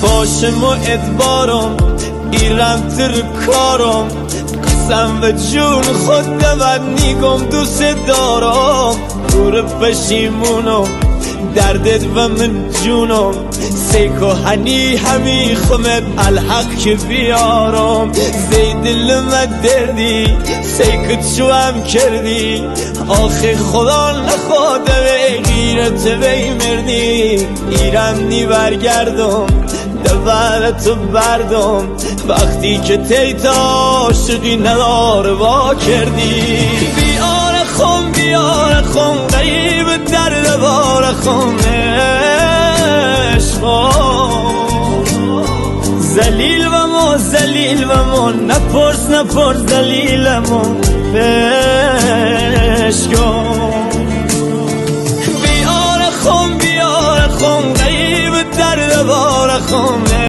باشم و ادبارم ایرم تر کارم قسم به جون خود دمت نیگم دوست دارم دور پشیمونم دردت و من جونم سیکو هنی همی خمت الحق که بیارم زید دلم دردی سیکو چو هم کردی آخه خدا نخواده غیرت بی مردی ایرم نی برگردم دبرتو بردم وقتی که تیتا عاشقی نداره با کردی بیار خون غیب درد بار خون عشقم زلیل و ما نپرس دلیلمون عشقم بیار خون غیب درد بار خون